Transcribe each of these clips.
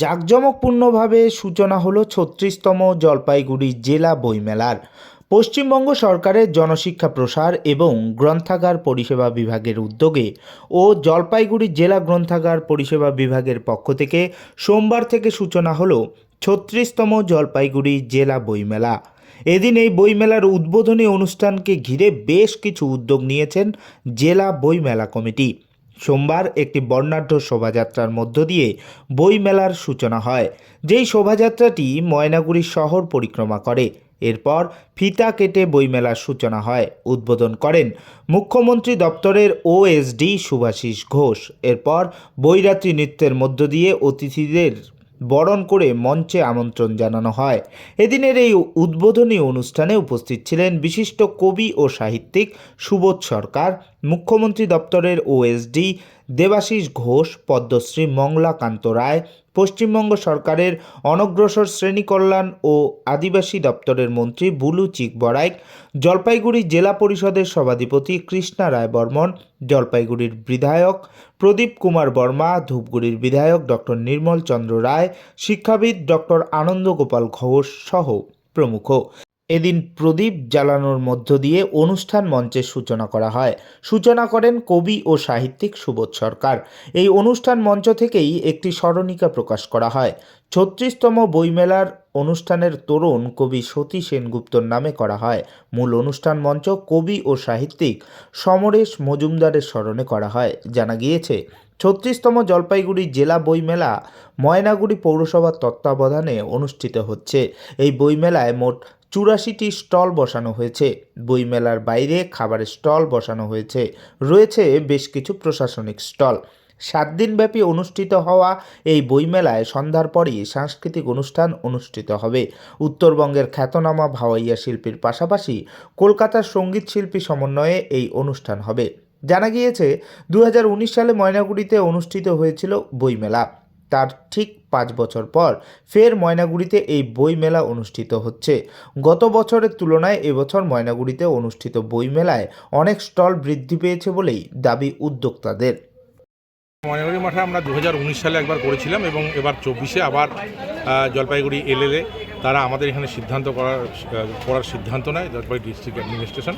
জাঁকজমকপূর্ণভাবে সূচনা হলো ৩৬তম জলপাইগুড়ি জেলা বইমেলার। পশ্চিমবঙ্গ সরকারের জনশিক্ষা প্রসার এবং গ্রন্থাগার পরিষেবা বিভাগের উদ্যোগে ও জলপাইগুড়ি জেলা গ্রন্থাগার পরিষেবা বিভাগের পক্ষ থেকে সোমবার থেকে সূচনা হলো ৩৬তম জলপাইগুড়ি জেলা বইমেলা। এদিন এই বইমেলার উদ্বোধনী অনুষ্ঠানকে ঘিরে বেশ কিছু উদ্যোগ নিয়েছেন জেলা বইমেলা কমিটি। সোমবার একটি বর্ণাঢ্য শোভাযাত্রার মধ্য দিয়ে বইমেলার সূচনা হয়, যেই শোভাযাত্রাটি ময়নাগুড়ি শহর পরিক্রমা করে। এরপর ফিতা কেটে বইমেলার সূচনা হয়। উদ্বোধন করেন মুখ্যমন্ত্রী দপ্তরের ওএসডি শুভাশিস ঘোষ। এরপর বৈরাত্রী নৃত্যের মধ্য দিয়ে অতিথিদের বরণ করে মঞ্চে আমন্ত্রণ জানানো হয়। এদিনের এই উদ্বোধনী অনুষ্ঠানে উপস্থিত ছিলেন বিশিষ্ট কবি ও সাহিত্যিক সুবোধ সরকার, মুখ্যমন্ত্রী দপ্তরের ওএসডি দেবাশিস ঘোষ, পদ্মশ্রী মংলাকান্ত রায়, পশ্চিমবঙ্গ সরকারের অনগ্রসর শ্রেণী কল্যাণ ও আদিবাসী দপ্তরের মন্ত্রী বুলু চিকবরাইক, জলপাইগুড়ি জেলা পরিষদের সভাধিপতি কৃষ্ণা রায় বর্মন, জলপাইগুড়ির বিধায়ক প্রদীপ কুমার বর্মা, ধূপগুড়ির বিধায়ক ডক্টর নির্মল চন্দ্র রায়, শিক্ষাবিদ ডক্টর আনন্দ গোপাল ঘোষ সহ প্রমুখ। এদিন প্রদীপ জ্বালানোর মধ্য দিয়ে অনুষ্ঠান মঞ্চের সূচনা করা হয়। সূচনা করেন কবি ও সাহিত্যিক সুবোধ সরকার। এই অনুষ্ঠান মঞ্চ থেকেই একটি স্মরণিকা প্রকাশ করা হয়। ৩৬তম বইমেলার অনুষ্ঠানের তোরণ কবি সতী সেনগুপ্তর নামে করা হয়। মূল অনুষ্ঠান মঞ্চ কবি ও সাহিত্যিক সমরেশ মজুমদারের স্মরণে করা হয়। জানা গিয়েছে, ৩৬তম জলপাইগুড়ি জেলা বইমেলা ময়নাগুড়ি পৌরসভার তত্ত্বাবধানে অনুষ্ঠিত হচ্ছে। এই বইমেলায় মোট ৮৪টি স্টল বসানো হয়েছে। বইমেলার বাইরে খাবারের স্টল বসানো হয়েছে। রয়েছে বেশ কিছু প্রশাসনিক স্টল। ৭ দিনব্যাপী অনুষ্ঠিত হওয়া এই বইমেলায় সন্ধ্যার পরই সাংস্কৃতিক অনুষ্ঠান অনুষ্ঠিত হবে। উত্তরবঙ্গের খ্যাতনামা ভাওয়াইয়া শিল্পীর পাশাপাশি কলকাতার সঙ্গীত শিল্পী সমন্বয়ে এই অনুষ্ঠান হবে। জানা গিয়েছে, ২০১৯ সালে ময়নাগুড়িতে অনুষ্ঠিত হয়েছিল বইমেলা। তার ঠিক ৫ বছর পর ফের ময়নাগুড়িতে এই বইমেলা অনুষ্ঠিত হচ্ছে। গত বছরের তুলনায় এবছর ময়নাগুড়িতে অনুষ্ঠিত বইমেলায় অনেক স্টল বৃদ্ধি পেয়েছে বলেই দাবি উদ্যোক্তাদের। ময়নাগুড়ি মাঠে আমরা ২০১৯ সালে একবার করেছিলাম এবং এবার ২৪-এ আবার জলপাইগুড়ি এলএলএ তারা আমাদের এখানে সিদ্ধান্ত করার সিদ্ধান্ত নেয়। জলপাইগুড়ি ডিস্ট্রিক্ট অ্যাডমিনিস্ট্রেশন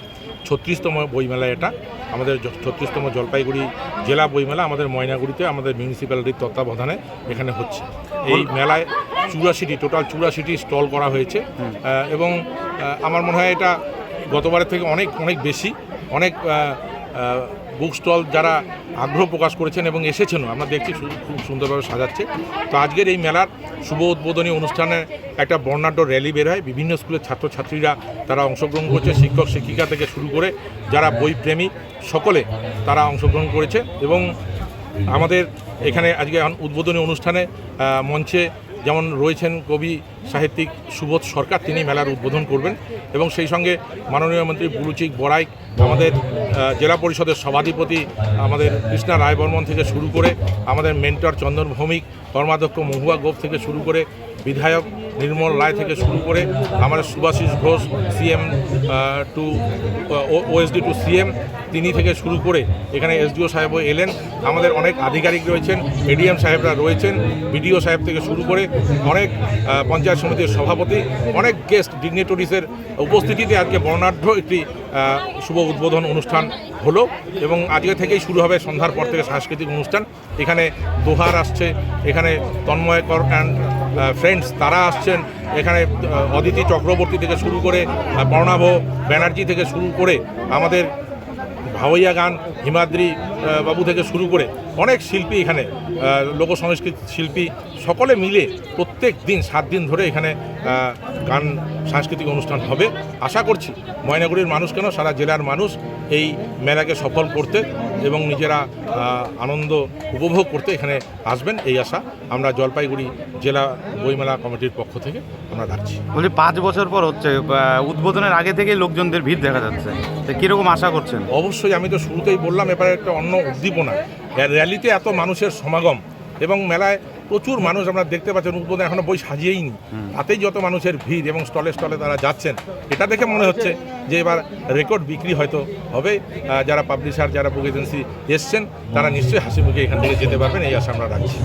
৩৬তম বইমেলা, এটা আমাদের ৩৬তম জলপাইগুড়ি জেলা বইমেলা আমাদের ময়নাগুড়িতে আমাদের মিউনিসিপ্যালিটির তত্ত্বাবধানে এখানে হচ্ছে। এই মেলায় ৮৪টি টোটাল ৮৪টি স্টল করা হয়েছে এবং আমার মনে হয় এটা গতবারের থেকে অনেক অনেক বেশি। অনেক বুক স্টল যারা আগ্রহ প্রকাশ করেছেন এবং এসেছেনও, আমরা দেখছি খুব সুন্দরভাবে সাজাচ্ছে। তো আজকের এই মেলার শুভ উদ্বোধনী অনুষ্ঠানে একটা বর্ণাঢ্য র্যালি বের হয়। বিভিন্ন স্কুলের ছাত্রছাত্রীরা তারা অংশগ্রহণ করছে, শিক্ষক শিক্ষিকা থেকে শুরু করে যারা বইপ্রেমী সকলে তারা অংশগ্রহণ করেছে। এবং আমাদের এখানে আজকে উদ্বোধনী অনুষ্ঠানে মঞ্চে যেমন রয়েছেন কবি সাহিত্যিক সুবোধ সরকার, তিনি মেলার উদ্বোধন করবেন এবং সেই সঙ্গে মাননীয় মন্ত্রী বুলু চিকবরাইক, আমাদের জেলা পরিষদের সভাধিপতি আমাদের কৃষ্ণা রায় বর্মন থেকে শুরু করে আমাদের মেন্টর চন্দন ভৌমিক, কর্মাধ্যক্ষ মহুয়া গোপ থেকে শুরু করে বিধায়ক নির্মল রায় থেকে শুরু করে আমাদের Shubhashis Ghosh CM to OSD to CM, তিনি থেকে শুরু করে এখানে এসডিও সাহেবও এলেন, আমাদের অনেক আধিকারিক রয়েছেন, এডিএম সাহেবরা রয়েছেন, বিডিও সাহেব থেকে শুরু করে অনেক পঞ্চায়েত সমিতির সভাপতি, অনেক গেস্ট ডিগনিটরিসের উপস্থিতিতে আজকে বর্ণাঢ্য একটি শুভ উদ্বোধন অনুষ্ঠান হলো এবং আজকে থেকেই শুরু হবে সন্ধ্যার পর থেকে সাংস্কৃতিক অনুষ্ঠান। এখানে দোহার আসছে, এখানে তন্ময়কর অ্যান্ড ফ্রেন্ডস তারা আসছেন, এখানে অদিতি চক্রবর্তী থেকে শুরু করে প্রণব ব্যানার্জি থেকে শুরু করে আমাদের ভাওয়াইয়া গান হিমাদ্রি বাবু থেকে শুরু করে অনেক শিল্পী, এখানে লোকসংস্কৃত শিল্পী সকলে মিলে প্রত্যেক দিন 7 দিন ধরে এখানে গান সাংস্কৃতিক অনুষ্ঠান হবে। আশা করছি ময়নাগুড়ির মানুষ কেন সারা জেলার মানুষ এই মেলাকে সফল করতে এবং নিজেরা আনন্দ উপভোগ করতে এখানে আসবেন, এই আশা আমরা জলপাইগুড়ি জেলা বইমেলা কমিটির পক্ষ থেকে আমরা রাখছি। বলছি 5 বছর পর হচ্ছে, উদ্বোধনের আগে থেকে লোকজনদের ভিড় দেখা যাচ্ছে, তো কীরকম আশা করছেন? অবশ্যই, আমি তো শুরুতেই বললাম এবারে একটা অন্য উদ্দীপনা, র্যালিতে এত মানুষের সমাগম এবং মেলায় প্রচুর মানুষ আমরা দেখতে পাচ্ছেন। উদ্বোধন এখনো বই সাজিয়েই নি, তাতেই যত মানুষের ভিড় এবং স্টলে স্টলে তারা যাচ্ছেন, এটা দেখে মনে হচ্ছে যে এবার রেকর্ড বিক্রি হয়তো হবে। যারা পাবলিশার, যারা বুক এজেন্সি এসছেন তারা নিশ্চয়ই হাসি মুখে এখান থেকে যেতে পারবেন, এই আশা আমরা রাখছি।